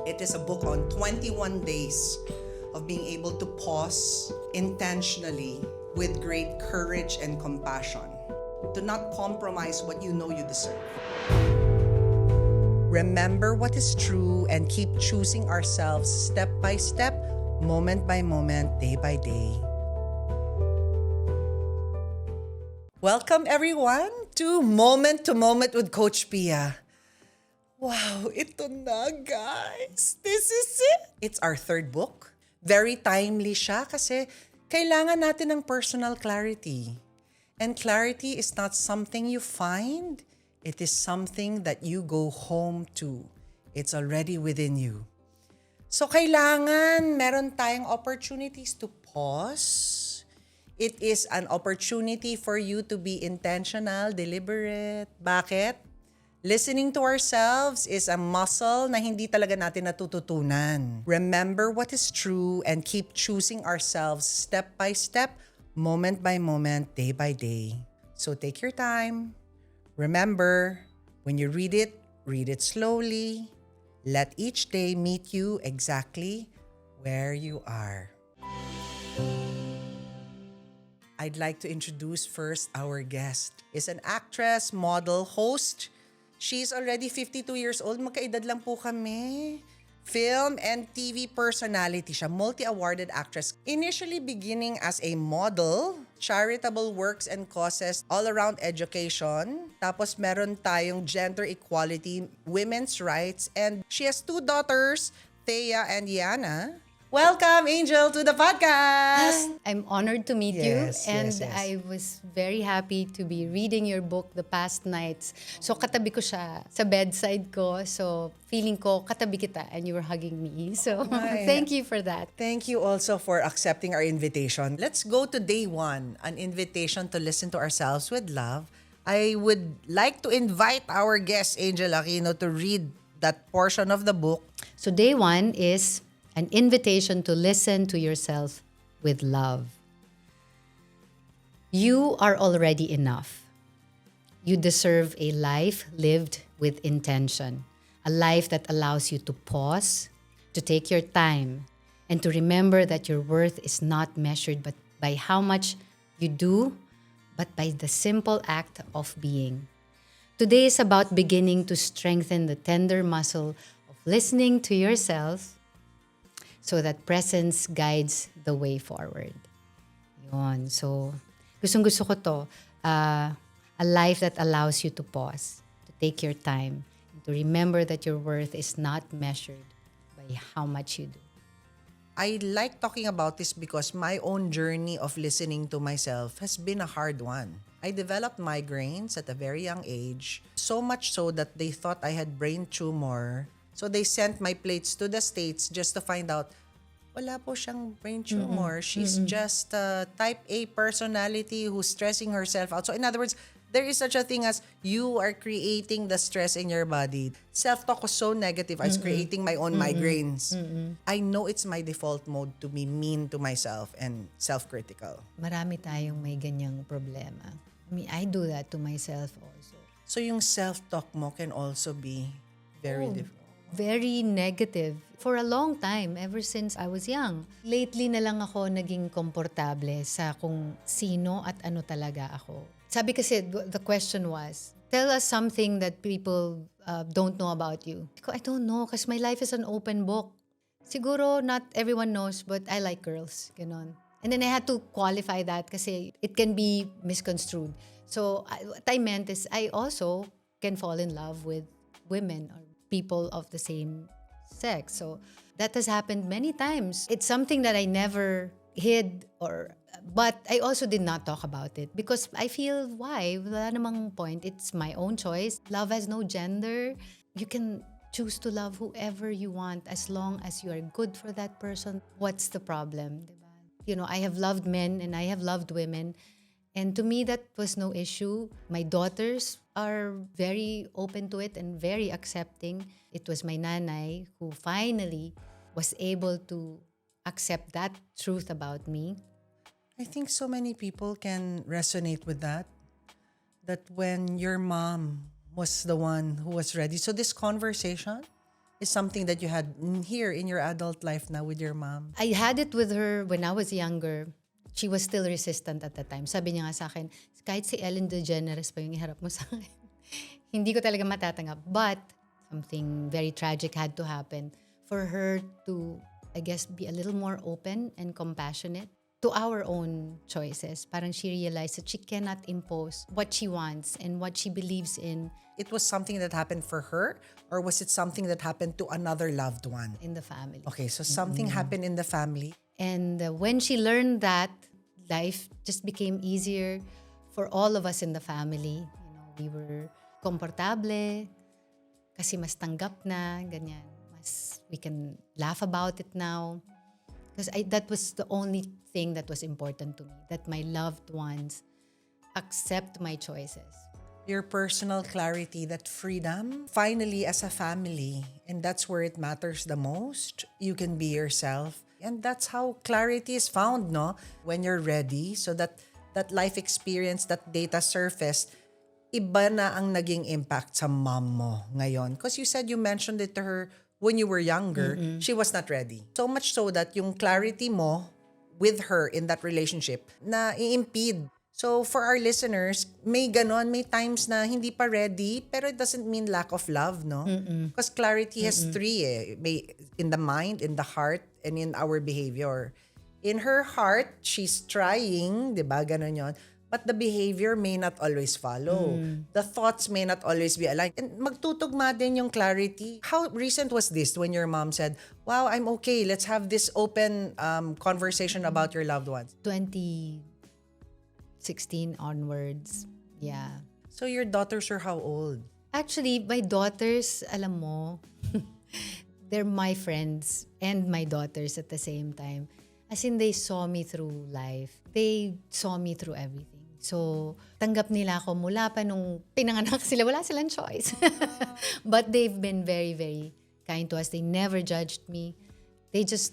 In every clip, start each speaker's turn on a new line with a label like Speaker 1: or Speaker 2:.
Speaker 1: It is a book on 21 days of being able to pause intentionally with great courage and compassion. To not compromise what you know you deserve. Remember what is true and keep choosing ourselves step by step, moment by moment, day by day. Welcome everyone to Moment with Coach Pia. Wow, ito na guys. This is it. It's our third book. Very timely siya kasi kailangan natin ng personal clarity. And clarity is not something you find. It is something that you go home to. It's already within you. So kailangan meron tayong opportunities to pause. It is an opportunity for you to be intentional, deliberate. Bakit? Listening to ourselves is a muscle na hindi talaga natin natututunan. Remember what is true and keep choosing ourselves step by step, moment by moment, day by day. So take your time. Remember, when you read it slowly. Let each day meet you exactly where you are. I'd like to introduce first our guest. Is an actress, model, host. She's already 52 years old. Magkaedad lang po kami. Film and TV personality siya. Multi-awarded actress. Initially beginning as a model, charitable works and causes, all-around education. Tapos meron tayong gender equality, women's rights, and she has two daughters, Thea and Yana. Welcome, Angel, to the podcast!
Speaker 2: I'm honored to meet
Speaker 1: Yes,
Speaker 2: you, and
Speaker 1: yes.
Speaker 2: I was very happy to be reading your book the past nights. So katabi ko siya sa bedside ko, so feeling ko katabi kita and you were hugging me. So
Speaker 1: Ay.
Speaker 2: thank you for that.
Speaker 1: Thank you also for accepting our invitation. Let's go to day one, an invitation to listen to ourselves with love. I would like to invite our guest, Angel Aquino, to read that portion of the book.
Speaker 2: So day one is an invitation to listen to yourself with love. You are already enough. You deserve a life lived with intention, a life that allows you to pause, to take your time, and to remember that your worth is not measured but by how much you do, but by the simple act of being. Today is about beginning to strengthen the tender muscle of listening to yourself so that presence guides the way forward. Yun. So, gustong-gusto ko to. A life that allows you to pause, to take your time, and to remember that your worth is not measured by how much you do.
Speaker 1: I like talking about this because my own journey of listening to myself has been a hard one. I developed migraines at a very young age, so much so that they thought I had brain tumor. So they sent my plates to the States just to find out, wala po siyang brain tumor. She's just a type A personality who's stressing herself out. So in other words, there is such a thing as you are creating the stress in your body. Self-talk was so negative. I was creating my own migraines. I know it's my default mode to be mean to myself and self-critical.
Speaker 2: Marami tayong may ganyang problema. I mean, I do that to myself also.
Speaker 1: So yung self-talk mo can also be very difficult.
Speaker 2: Very negative for a long time, ever since I was young. Lately na lang ako naging komportable sa kung sino at ano talaga ako. Sabi kasi, the question was, tell us something that people don't know about you. I don't know, because my life is an open book. Siguro not everyone knows, but I like girls. Ganon. And then I had to qualify that kasi it can be misconstrued. So what I meant is I also can fall in love with women or people of the same sex. So that has happened many times. It's something that I never hid but I also did not talk about it because I feel why? Wala namang point. It's my own choice. Love has no gender. You can choose to love whoever you want as long as you are good for that person. What's the problem? Diba? You know, I have loved men and I have loved women. And to me, that was no issue. My daughters are very open to it and very accepting. It was my nanay who finally was able to accept that truth about me.
Speaker 1: I think so many people can resonate with that. That when your mom was the one who was ready. So this conversation is something that you had here in your adult life now with your mom?
Speaker 2: I had it with her when I was younger. She was still resistant at the time. Sabi niya nga sa akin, kahit si Ellen DeGeneres pa yung iharap mo sa akin. Hindi ko talaga matatanggap. But something very tragic had to happen for her to, I guess, be a little more open and compassionate to our own choices. Parang she realized that she cannot impose what she wants and what she believes in
Speaker 1: It was something that happened for her, or was it something that happened to another loved one?
Speaker 2: in the family.
Speaker 1: Okay, so something happened in the family.
Speaker 2: And when she learned that, life just became easier for all of us in the family. You know, we were komportable kasi mas tanggap na, ganyan. Mas, we can laugh about it now. Because that was the only thing that was important to me, that my loved ones accept my choices.
Speaker 1: Your personal clarity, that freedom, finally as a family, and that's where it matters the most. You can be yourself. And that's how clarity is found, no? When you're ready, so that life experience, that data surface, iba na ang naging impact sa mom mo ngayon. Because you said you mentioned it to her when you were younger, she was not ready. So much so that yung clarity mo with her in that relationship na i-impede. So for our listeners, may ganon, may times na hindi pa ready, pero it doesn't mean lack of love, no? Because clarity has three May, in the mind, in the heart, and in our behavior. In her heart, she's trying, di ba? Ganon yun. But the behavior may not always follow. The thoughts may not always be aligned. And magtutugma din yung clarity. How recent was this when your mom said, wow, I'm okay, let's have this open conversation about your loved ones?
Speaker 2: 2016 onwards. Yeah.
Speaker 1: So your daughters are how old?
Speaker 2: Actually, my daughters, alam mo, they're my friends and my daughters at the same time. As in, they saw me through life. They saw me through everything. So, tanggap nila ako mula pa nung pinanganak sila. Wala silang choice. But they've been very, very kind to us. They never judged me. They just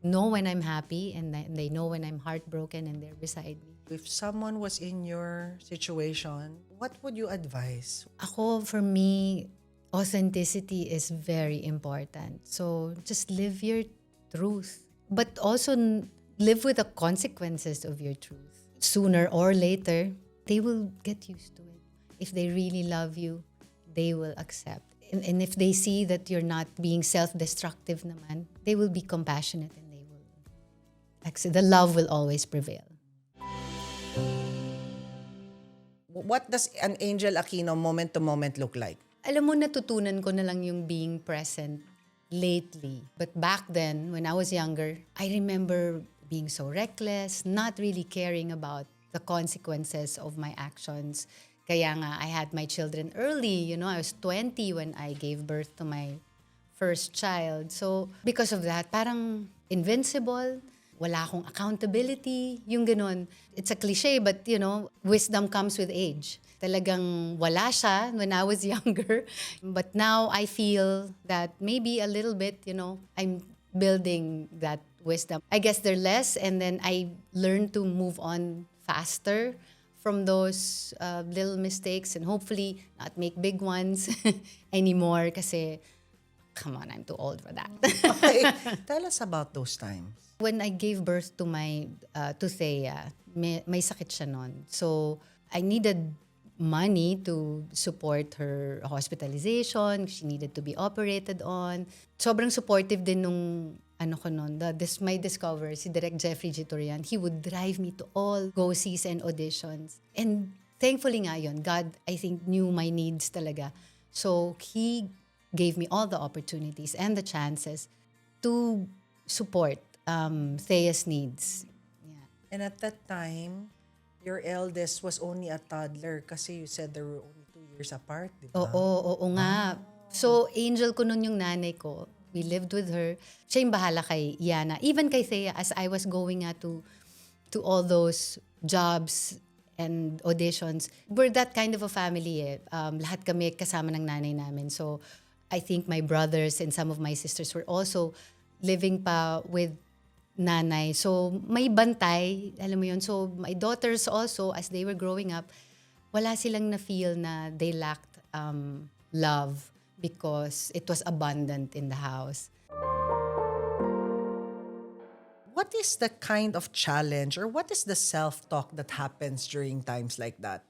Speaker 2: know when I'm happy and they know when I'm heartbroken and they're beside me.
Speaker 1: If someone was in your situation, what would you advise?
Speaker 2: Ako, for me, authenticity is very important. So, just live your truth. But also live with the consequences of your truth. Sooner or later, they will get used to it. If they really love you, they will accept. And if they see that you're not being self-destructive naman, they will be compassionate and they will accept. The love will always prevail.
Speaker 1: What does an Angel Aquino moment to moment look like?
Speaker 2: Alam mo, natutunan ko na lang yung being present lately. But back then, when I was younger, I remember being so reckless, not really caring about the consequences of my actions. Kaya nga, I had my children early. You know, I was 20 when I gave birth to my first child. So, because of that, parang invincible, wala akong accountability, yung ganun. It's a cliche, but you know, wisdom comes with age. Talagang wala siya when I was younger. But now I feel that maybe a little bit, you know, I'm building that wisdom. I guess they're less, and then I learn to move on faster from those little mistakes and hopefully not make big ones anymore kasi, come on, I'm too old for that.
Speaker 1: Okay. Tell us about those times.
Speaker 2: When I gave birth to my to Thea, may sakit siya nun. So I needed money to support her hospitalization. She needed to be operated on. Sobrang supportive din nung ano ko nun, my discover, si Direk Jeffrey Gitorian. He would drive me to all go-sees and auditions. And thankfully nga yun, God, I think, knew my needs talaga. So he gave me all the opportunities and the chances to support Thea's needs. Yeah.
Speaker 1: And at that time, your eldest was only a toddler kasi you said they were only 2 years apart, di ba?
Speaker 2: Oo nga. So, angel ko nun yung nanay ko. We lived with her. Siya yung bahala kay Yana. Even kay Thea, as I was going to all those jobs and auditions, we're that kind of a family eh. Lahat kami kasama ng nanay namin. So, I think my brothers and some of my sisters were also living pa with nanay. So, may bantay, alam mo yun. So, my daughters also, as they were growing up, wala silang na-feel na they lacked love because it was abundant in the house.
Speaker 1: What is the kind of challenge or what is the self-talk that happens during times like that?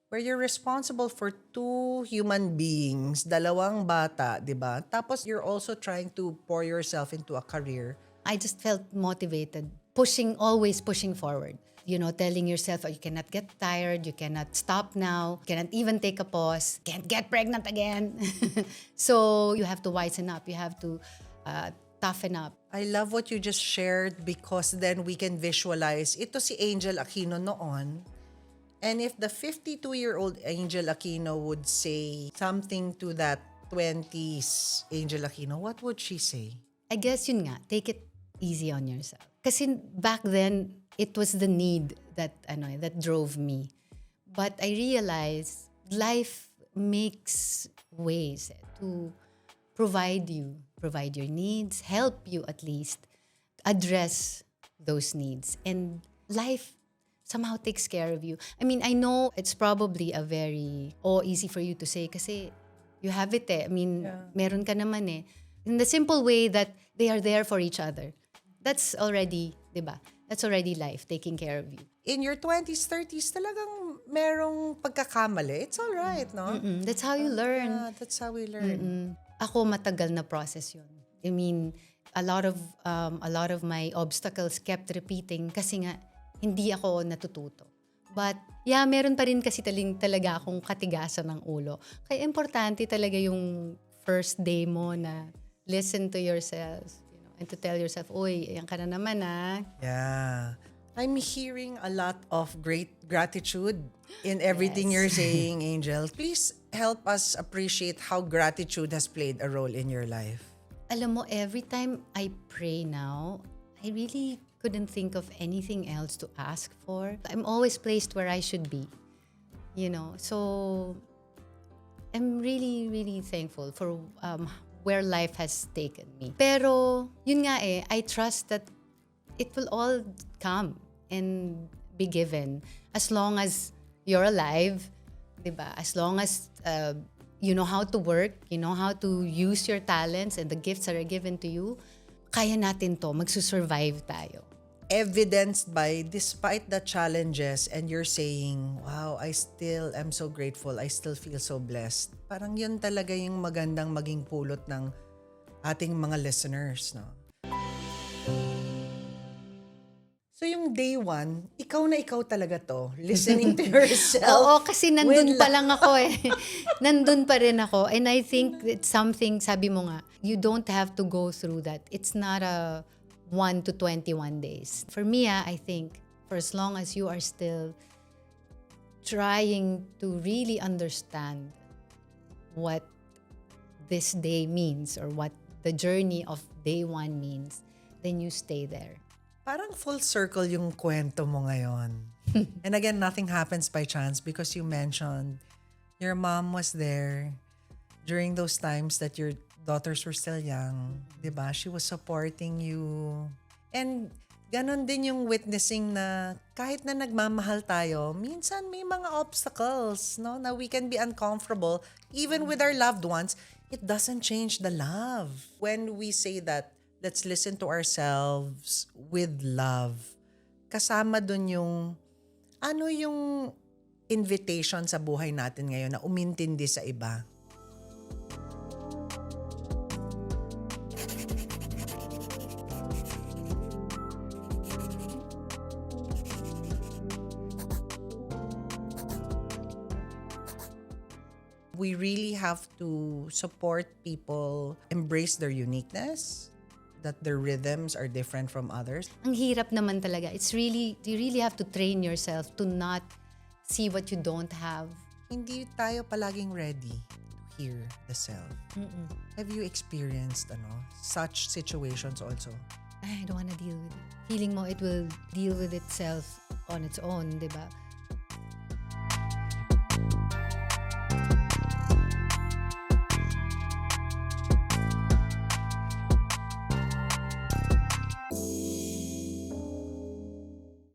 Speaker 1: Where you're responsible for two human beings, dalawang bata, di ba? Tapos you're also trying to pour yourself into a career.
Speaker 2: I just felt motivated, always pushing forward. Telling yourself, oh, you cannot get tired, you cannot stop now, you cannot even take a pause, can't get pregnant again. So you have to wisen up, you have to toughen up.
Speaker 1: I love what you just shared because then we can visualize. Ito si Angel Aquino noon. And if the 52-year-old Angel Aquino would say something to that 20s Angel Aquino, what would she say?
Speaker 2: I guess yun nga, take it easy on yourself. Kasi back then, it was the need that drove me. But I realized life makes ways to provide your needs, help you at least address those needs. And life somehow takes care of you. I mean, I know it's probably a very easy for you to say kasi you have it eh. I mean, meron ka naman eh. In the simple way that they are there for each other. That's already, diba? That's already life, taking care of you.
Speaker 1: In your 20s, 30s, talagang merong pagkakamali. It's all right, no?
Speaker 2: That's how you learn.
Speaker 1: Yeah, that's how we learn.
Speaker 2: Ako, matagal na process yun. I mean, a lot of my obstacles kept repeating kasi nga, hindi ako natututo. But, yeah, meron pa rin kasi talaga akong katigasan ng ulo. Kaya importante talaga yung first day mo na listen to yourself, and to tell yourself, uy, ayan ka na naman ah.
Speaker 1: Yeah. I'm hearing a lot of great gratitude in everything you're saying, Angel. Please help us appreciate how gratitude has played a role in your life.
Speaker 2: Alam mo, every time I pray now, I really couldn't think of anything else to ask for. I'm always placed where I should be. So I'm really, really thankful for where life has taken me. Pero, yun nga eh, I trust that it will all come and be given as long as you're alive, diba? As long as you know how to work, you know how to use your talents and the gifts that are given to you, kaya natin to, magsusurvive tayo.
Speaker 1: Evidenced by, despite the challenges, and you're saying, wow, I still am so grateful, I still feel so blessed. Parang yun talaga yung magandang maging pulot ng ating mga listeners, no? So yung day one, ikaw na ikaw talaga to, listening to yourself.
Speaker 2: Oo, kasi nandun pa lang ako eh. Nandun pa rin ako. And I think it's something, sabi mo nga, you don't have to go through that. It's not a 1 to 21 days. For me, I think, for as long as you are still trying to really understand what this day means or what the journey of day one means, then you stay there.
Speaker 1: Parang full circle yung kwento mo ngayon. And again, nothing happens by chance because you mentioned your mom was there during those times that your daughters were still young. Diba? She was supporting you. And ganon din yung witnessing na kahit na nagmamahal tayo, minsan may mga obstacles, no? Na we can be uncomfortable. Even with our loved ones, it doesn't change the love. When we say that, let's listen to ourselves with love. Kasama dun yung, ano yung invitation sa buhay natin ngayon na umintindi sa iba. We really have to support people, embrace their uniqueness, that their rhythms are different from others.
Speaker 2: Ang hirap naman talaga. You really have to train yourself to not see what you don't have.
Speaker 1: Hindi tayo palaging ready to hear the self. Have you experienced such situations also?
Speaker 2: I don't wanna deal with it. Feeling mo it will deal with itself on its own, di ba?